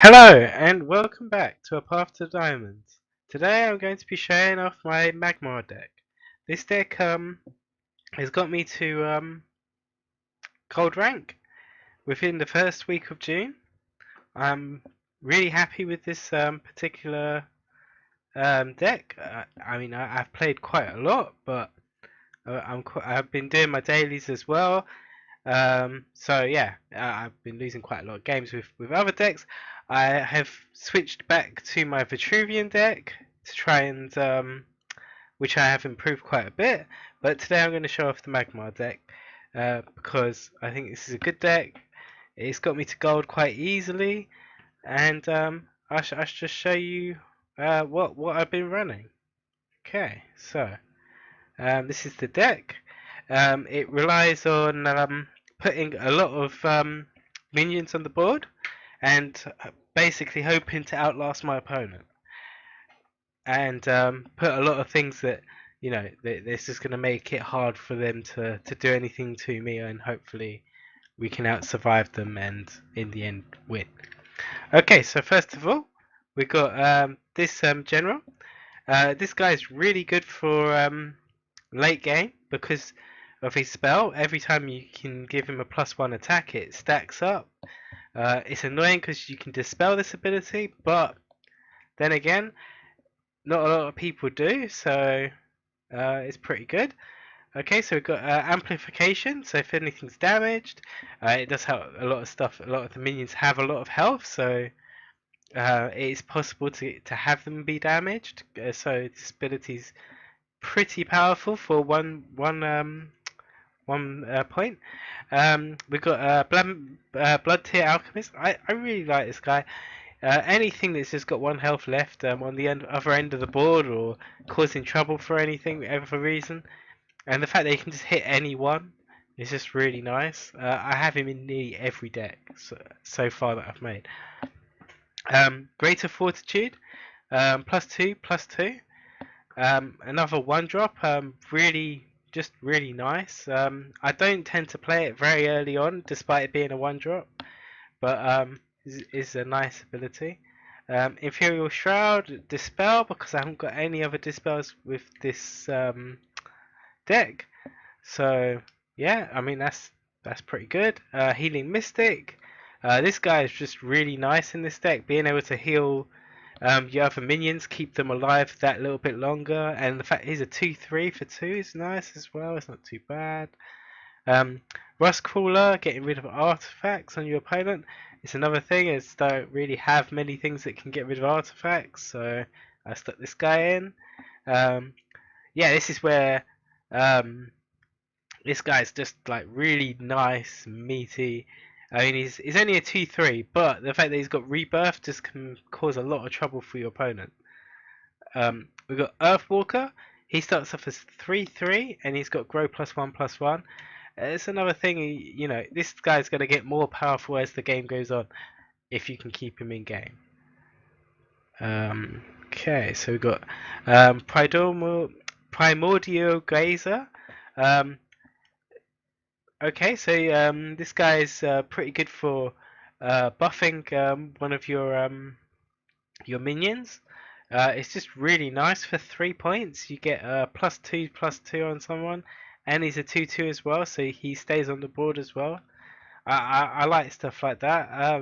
Hello and welcome back to A Path to Diamonds. Today I'm going to be showing off my Magmar deck. This deck has got me to gold rank within the first week of June. I'm really happy with this particular deck. I've played quite a lot, but I've been doing my dailies as well. So yeah, I've been losing quite a lot of games with other decks. I have switched back to my Vitruvian deck to try and which I have improved quite a bit. But today I'm going to show off the Magmar deck because I think this is a good deck. It's got me to gold quite easily, and I should just show you what I've been running. Okay, so this is the deck. It relies on putting a lot of minions on the board and basically hoping to outlast my opponent. And put a lot of things that, this is going to make it hard for them to do anything to me, and hopefully we can out survive them and in the end win. Okay, so first of all, we got this general. This guy is really good for late game because of his spell. Every time you can give him a +1 attack, it stacks up. It's annoying because you can dispel this ability, but then again, not a lot of people do, so it's pretty good. Okay, so we've got amplification. So if anything's damaged, it does help a lot of stuff. A lot of the minions have a lot of health, so it is possible to have them be damaged. So this ability is pretty powerful for one point. We've got Blood Tier Alchemist. I really like this guy. Anything that's just got one health left on the other end of the board or causing trouble for anything, whatever reason, and the fact that he can just hit anyone is just really nice. I have him in nearly every deck so far that I've made. Greater Fortitude, +2, +2. Another one drop, just really nice. I don't tend to play it very early on, despite it being a one drop, but is a nice ability. Imperial Shroud, Dispel, because I haven't got any other Dispels with this deck. So yeah, I mean that's pretty good. Healing Mystic. This guy is just really nice in this deck, being able to heal your other minions, keep them alive that little bit longer, and the fact he's a 2/3 for 2 is nice as well. It's not too bad. Um, Rust Crawler, getting rid of artifacts on your opponent. It's another thing, is don't really have many things that can get rid of artifacts, so I stuck this guy in. Yeah, this is where this guy's just like really nice, meaty. I mean, he's only a 2/3, but the fact that he's got rebirth just can cause a lot of trouble for your opponent. We've got Earthwalker. He starts off as 3/3, and he's got grow +1/+1. It's another thing, this guy's going to get more powerful as the game goes on if you can keep him in game. Okay, so we've got Primordial Gazer. Um, okay, so this guy is pretty good for buffing one of your minions. It's just really nice for 3 points. You get +2/+2 on someone, and he's a 2/2 as well, so he stays on the board as well. I like stuff like that,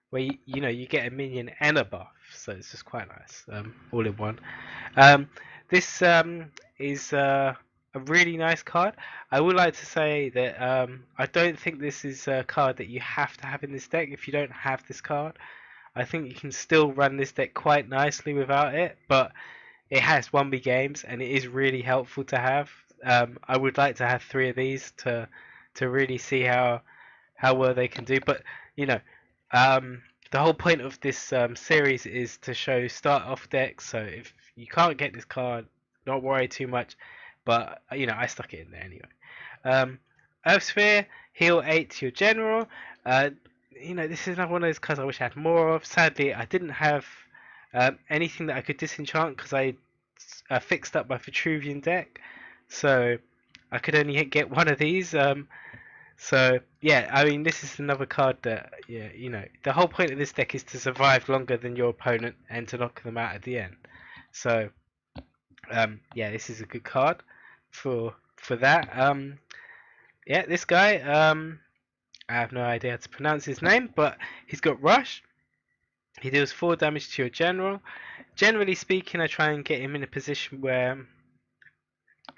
where you get a minion and a buff, so it's just quite nice, all in one. Um, this is a really nice card. I would like to say that I don't think this is a card that you have to have in this deck. If you don't have this card, I think you can still run this deck quite nicely without it, but it has 1v games and it is really helpful to have. I would like to have 3 of these to really see how well they can do. But you know, the whole point of this series is to show start off decks. So if you can't get this card, don't worry too much. But I stuck it in there anyway. Earth Sphere, heal 8 to your general. Uh, this is another one of those cards I wish I had more of. Sadly, I didn't have anything that I could disenchant because I fixed up my Vitruvian deck, so I could only get one of these. So yeah, I mean this is another card that yeah, the whole point of this deck is to survive longer than your opponent and to knock them out at the end. So yeah, this is a good card for that. Yeah, this guy I have no idea how to pronounce his name, but he's got rush. He deals 4 damage to your general. Generally speaking, I try and get him in a position where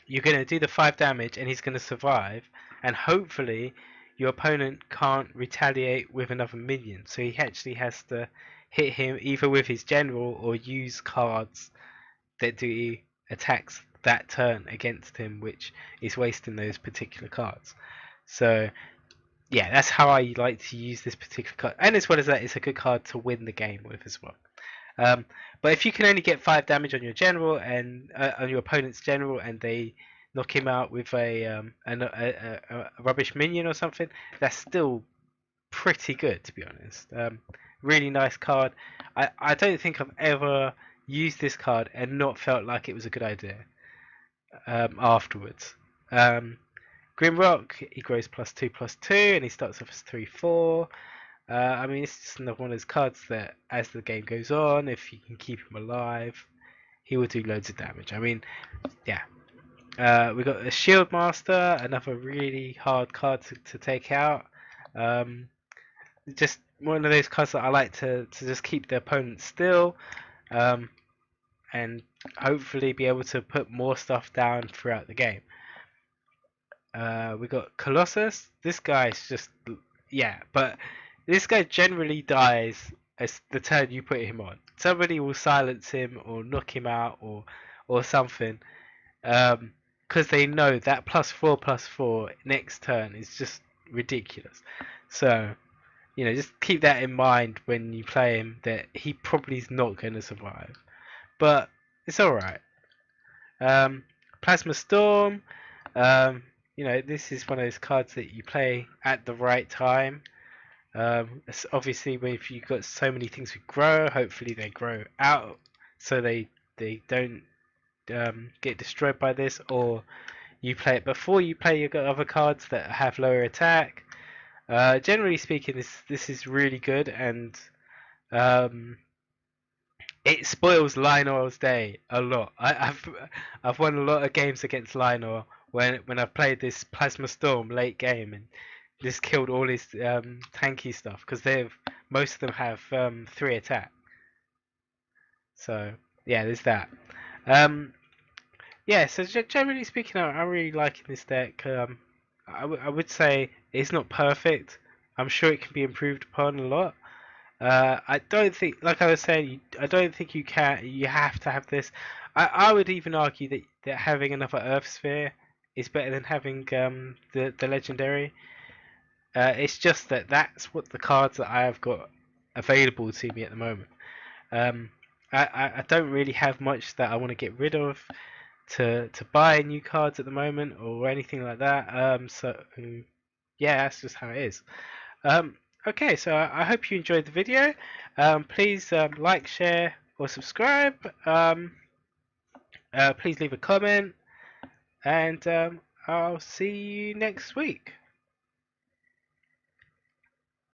you're going to do the 5 damage and he's going to survive, and hopefully your opponent can't retaliate with another minion. So he actually has to hit him either with his general or use cards that do attacks that turn against him, which is wasting those particular cards. So yeah, that's how I like to use this particular card. And as well as that, it's a good card to win the game with as well. Um, but if you can only get 5 damage on your general and on your opponent's general, and they knock him out with a rubbish minion or something, that's still pretty good, to be honest. Really nice card. I don't think I've ever used this card and not felt like it was a good idea afterwards. Grimrock, he grows +2/+2, and he starts off as 3/4. I mean, it's just another one of those cards that, as the game goes on, if you can keep him alive, he will do loads of damage. I mean, yeah. We got a Shield Master, another really hard card to take out. Just one of those cards that I like to just keep the opponent still, and hopefully be able to put more stuff down throughout the game. We got Colossus. This guy's just, yeah, but this guy generally dies as the turn you put him on. Somebody will silence him or knock him out or something, because they know that +4/+4 next turn is just ridiculous. So just keep that in mind when you play him, that he probably is not going to survive, but it's all right. Plasma Storm. Um, this is one of those cards that you play at the right time. Obviously, if you've got so many things that grow, hopefully they grow out so they don't get destroyed by this, or you play it before you play your other cards that have lower attack. Generally speaking, this is really good, and um, it spoils Lionor's day a lot. I've won a lot of games against Lionor when I've played this Plasma Storm late game, and this killed all his tanky stuff, because most of them have 3 attack. So yeah, there's that. Um, yeah, so generally speaking, I'm really liking this deck. I would say it's not perfect. I'm sure it can be improved upon a lot. I don't think, like I was saying, I don't think you can. You have to have this. I would even argue that having another Earth Sphere is better than having the legendary. It's just that that's what the cards that I have got available to me at the moment. Um, I don't really have much that I want to get rid of to buy new cards at the moment or anything like that. So yeah, that's just how it is. Um, okay, so I hope you enjoyed the video. Please like, share, or subscribe. Please leave a comment, and I'll see you next week.